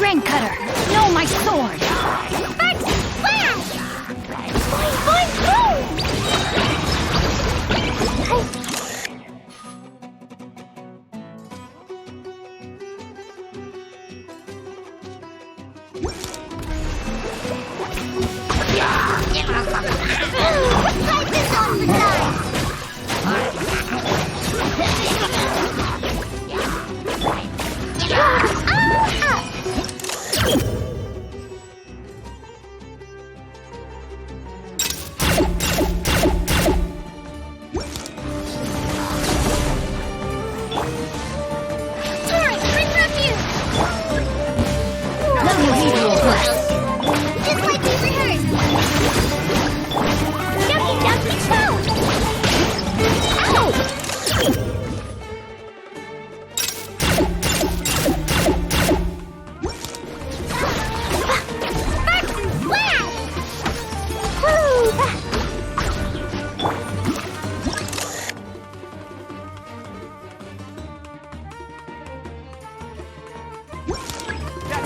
Speaker 2: Grain cutter! No, my sword!
Speaker 1: First splash! Boing, boing, boom! Fight this on the side!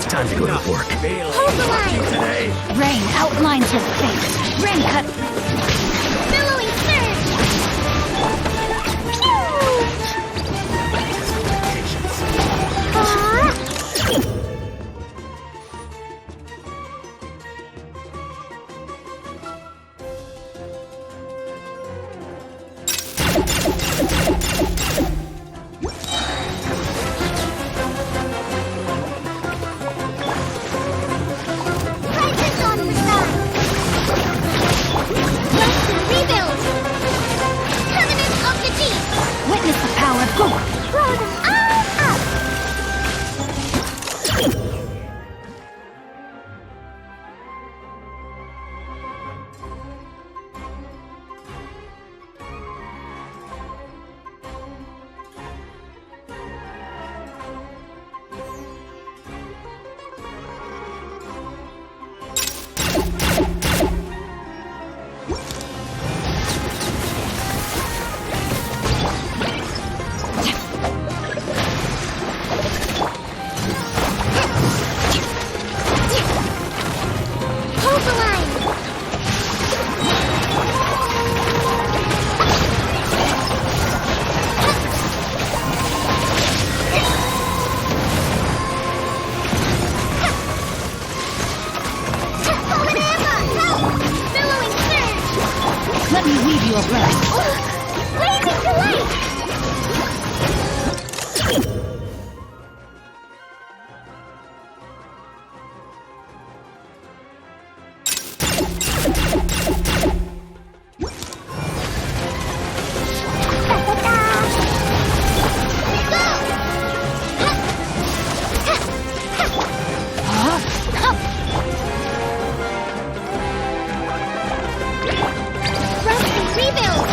Speaker 5: Time to go to work.
Speaker 1: Hold the line!
Speaker 2: Rain outlines his face. Rain cut.
Speaker 1: Billowing surge!
Speaker 2: Witness the power of God.
Speaker 1: Blow them all up! Hold the line! Fallen ammo! Help! Billowing surge!
Speaker 2: Let me weave you abreast.
Speaker 1: Blazing delight! Rust and rebuild!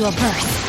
Speaker 3: Hoyoverse.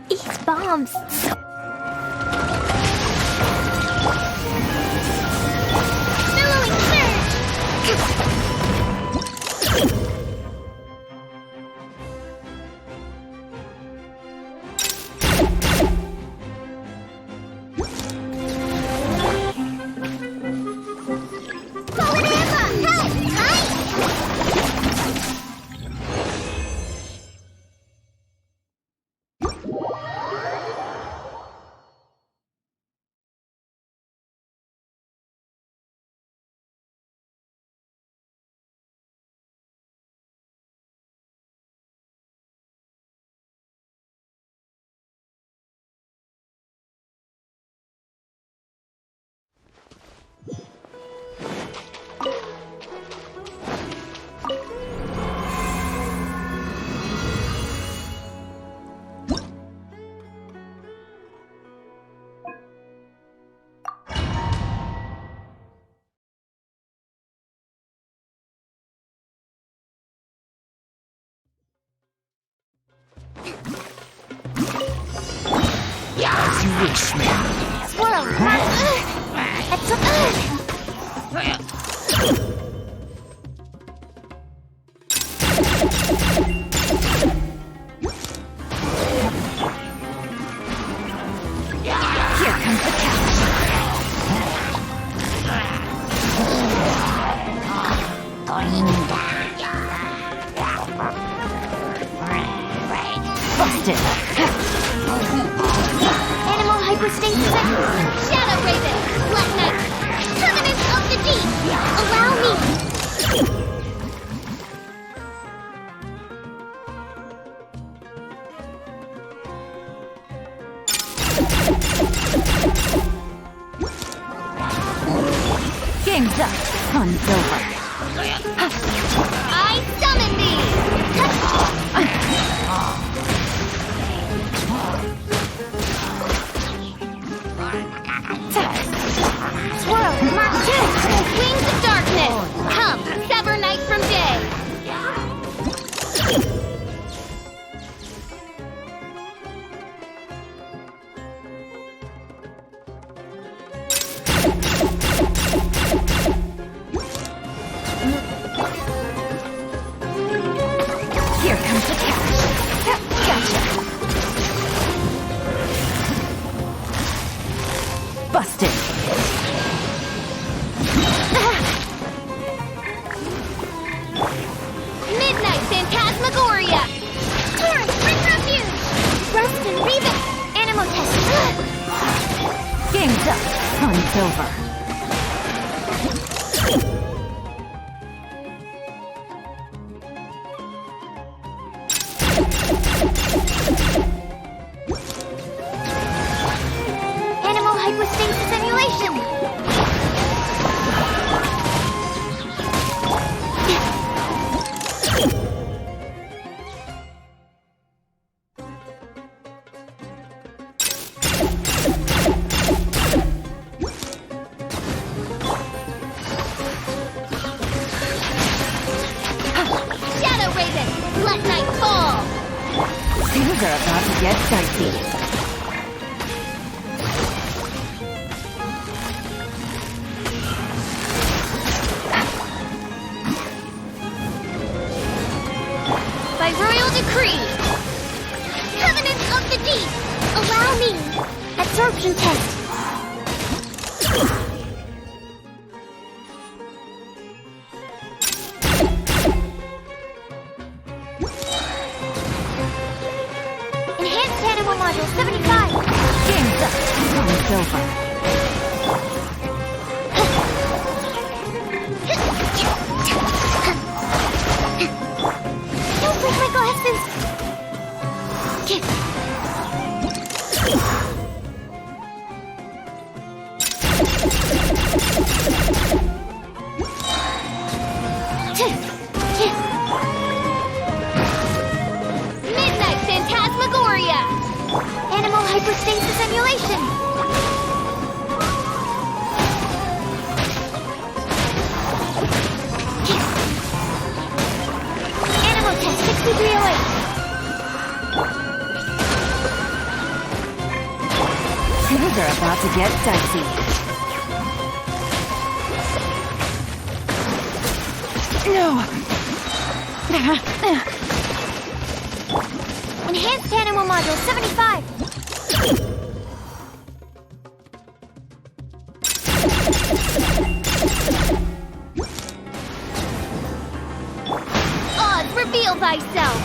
Speaker 2: These bombs. Billowing surge! Fallen Emma! Help!
Speaker 3: As you wish, ma'am.
Speaker 2: Swirl!
Speaker 3: Here comes the couch. Busted.
Speaker 2: Animal hypostasis and Shadow Raven! Black Knight! Covenant of the Deep! Allow me!
Speaker 3: Game's up. Fun's over.
Speaker 2: I summon thee! Swirl! Mark 2! Wings of darkness! Come, sever night from day!
Speaker 3: Here comes the couch. Gotcha. Busted.
Speaker 2: Midnight Phantasmagoria! Taurus, bring refuge! Rust and Reven! Animal test!
Speaker 3: Game's up. Fun's over.
Speaker 2: Animal hypostasis simulation! Shadow Raven! Let night fall!
Speaker 3: Things are about to get dicey.
Speaker 2: By royal decree! Covenant of the Deep! Allow me! Absorption test!
Speaker 10: get dicey.
Speaker 2: No!
Speaker 1: Enhanced animal module 75. Odds, reveal thyself.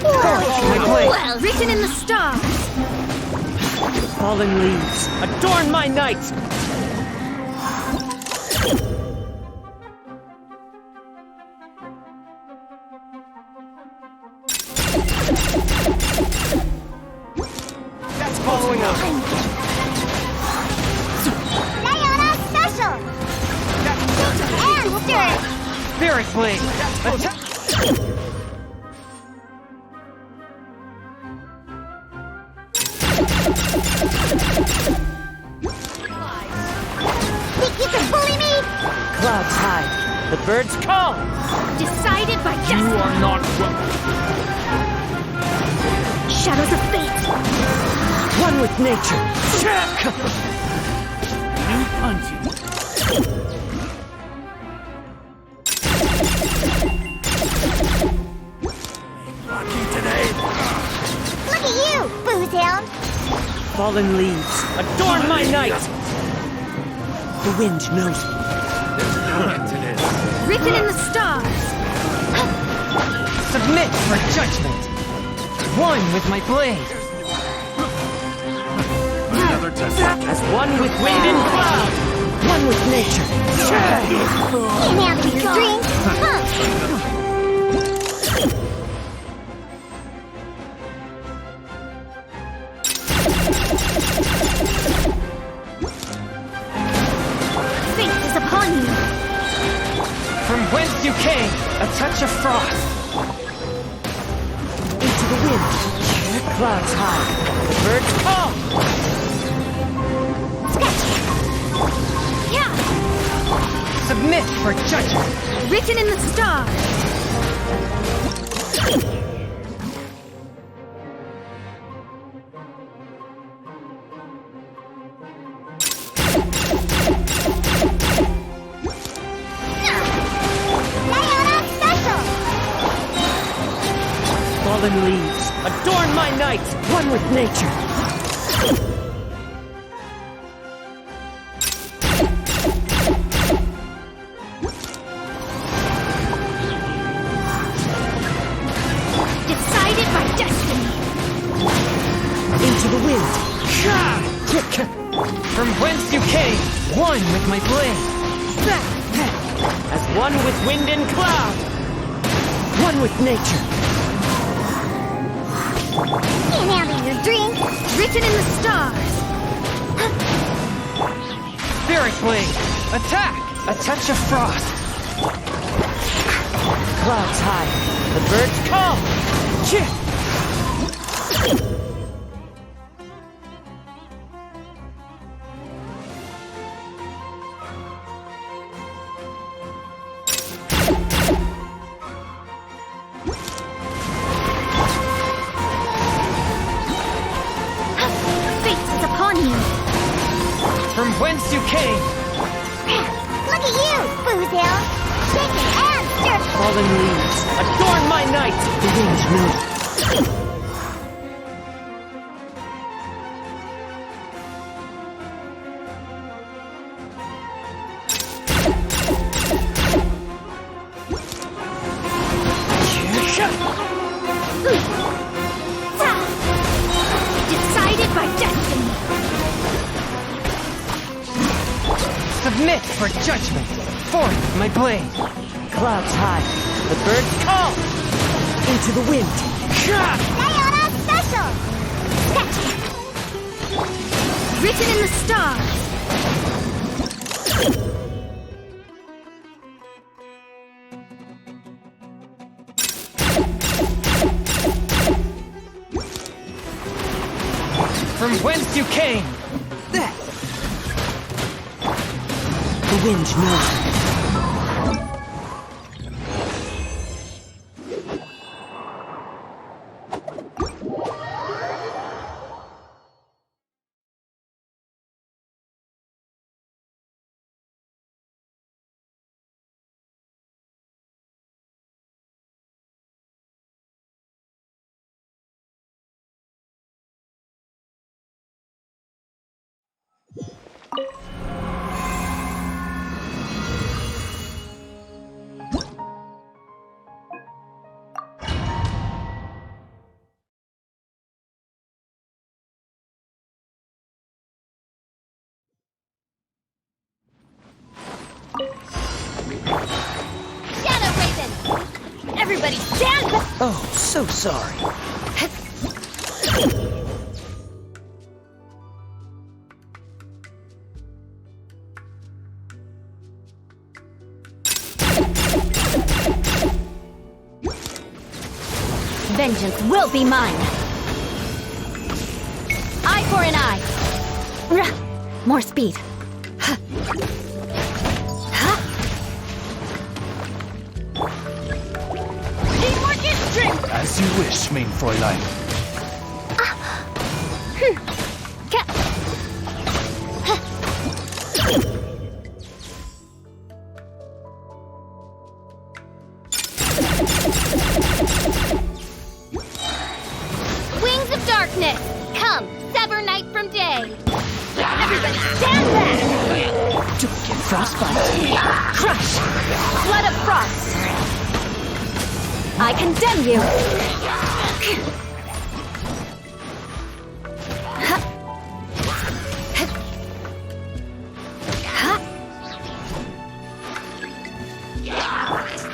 Speaker 2: Well, written in the stars.
Speaker 12: Fallen leaves, adorn my night!
Speaker 11: That's following up.
Speaker 1: Leona special. And stir.
Speaker 12: Spirit blade!
Speaker 1: Think you can bully me?
Speaker 12: Clouds high, the birds call!
Speaker 2: Decided by
Speaker 5: You
Speaker 2: destiny.
Speaker 5: are not welcome.
Speaker 2: Shadows of fate.
Speaker 12: One with nature!
Speaker 5: New hunting. Lucky today.
Speaker 1: Look at you, boozehound.
Speaker 12: Fallen leaves, adorn my night! The wind knows me.
Speaker 5: Limit to this.
Speaker 2: Written in the stars.
Speaker 12: Submit for judgment! One with my blade!
Speaker 5: Another test.
Speaker 12: As one with wind and cloud! One with nature!
Speaker 1: Can't handle your drink, huh?
Speaker 2: Fate is upon you.
Speaker 12: From whence you came, a touch of frost! Into the wind, clouds high, the birds call!
Speaker 2: Yeah.
Speaker 12: Submit for judgment!
Speaker 2: Written in the stars.
Speaker 1: Leona special.
Speaker 12: Fallen leaves, adorn my night! One with nature!
Speaker 2: Decided by destiny.
Speaker 12: Into the wind! From whence you came, one with my blade! As one with wind and cloud! One with nature!
Speaker 1: Can't handle your drink.
Speaker 2: Written in the stars.
Speaker 12: Spirit blade! Attack! A touch of frost! Clouds high, the birds call!
Speaker 2: Fate is upon you.
Speaker 12: From whence you came,
Speaker 1: Look at you, boozehound. Shaking and stir.
Speaker 12: fallen leaves, adorn my night! The wind knows.
Speaker 2: Decided by destiny.
Speaker 12: Submit for judgment. Forth my blade. Clouds high. The birds call. Into the wind.
Speaker 1: Sayona Special!
Speaker 2: Written in the stars.
Speaker 12: From whence you came. The wind knows.
Speaker 2: Shadow Raven! Everybody stand back!
Speaker 12: Oh, so sorry.
Speaker 2: Vengeance will be mine. Eye for an eye. More speed. Teamwork is strength.
Speaker 5: As you wish, main Fräulein.
Speaker 2: Wings of darkness, come, sever night from day. Everybody stand back!
Speaker 12: Don't get frostbite.
Speaker 2: Crush! Flood of frost! I condemn you!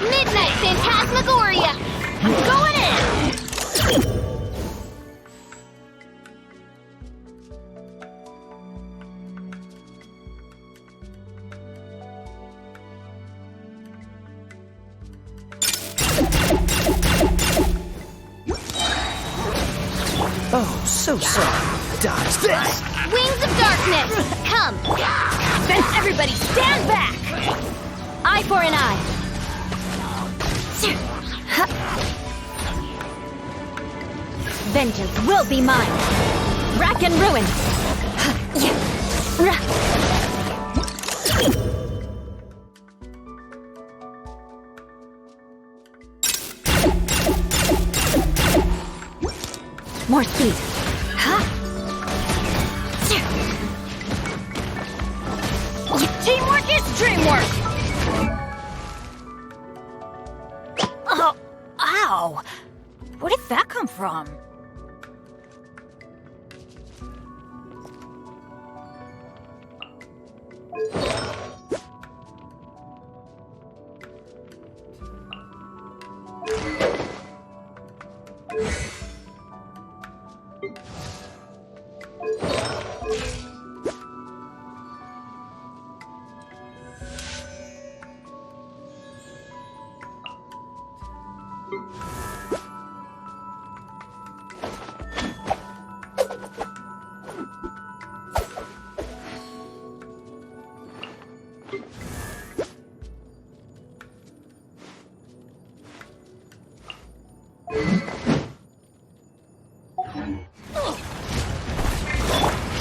Speaker 2: Midnight Phantasmagoria! I'm going in!
Speaker 12: Oh, so sorry. Dodge this.
Speaker 2: Wings of darkness, come! Then everybody stand back! Eye for an eye. Vengeance will be mine. Rack and ruin. More speed. Teamwork is dreamwork!
Speaker 10: Oh, ow! Where did that come from?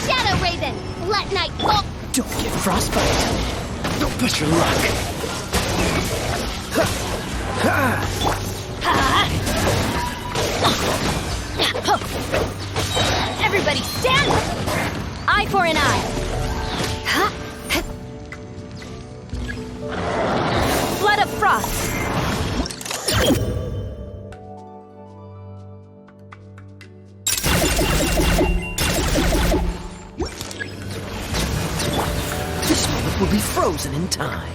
Speaker 2: Shadow Raven, let night fall.
Speaker 12: Don't get frostbite. Don't push your luck.
Speaker 2: Everybody stand! Eye for an eye. Flood of frost.
Speaker 12: This moment will be frozen. frozen in time.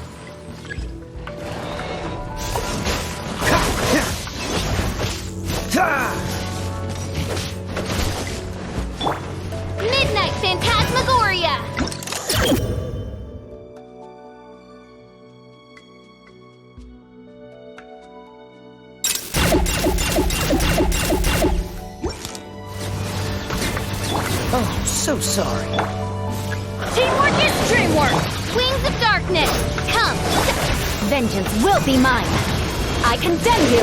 Speaker 2: Midnight Phantasmagoria!
Speaker 12: Oh, so sorry.
Speaker 2: Teamwork is dreamwork! Wings of Darkness, come! Vengeance will be mine! I condemn you!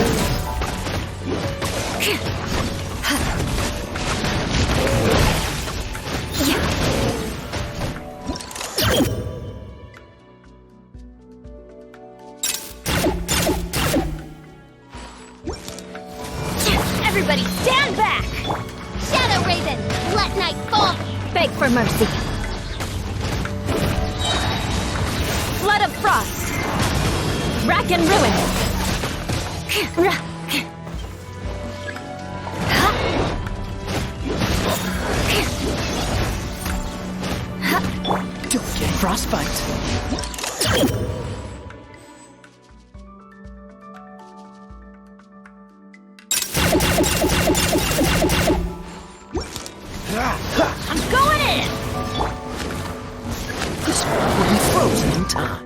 Speaker 2: Everybody stand back! Shadow Raven, let night fall! Beg for mercy. Flood of Frost! Rack and Ruin!
Speaker 12: Don't get frostbite.
Speaker 2: I'm going in!
Speaker 12: This one will be frozen in time.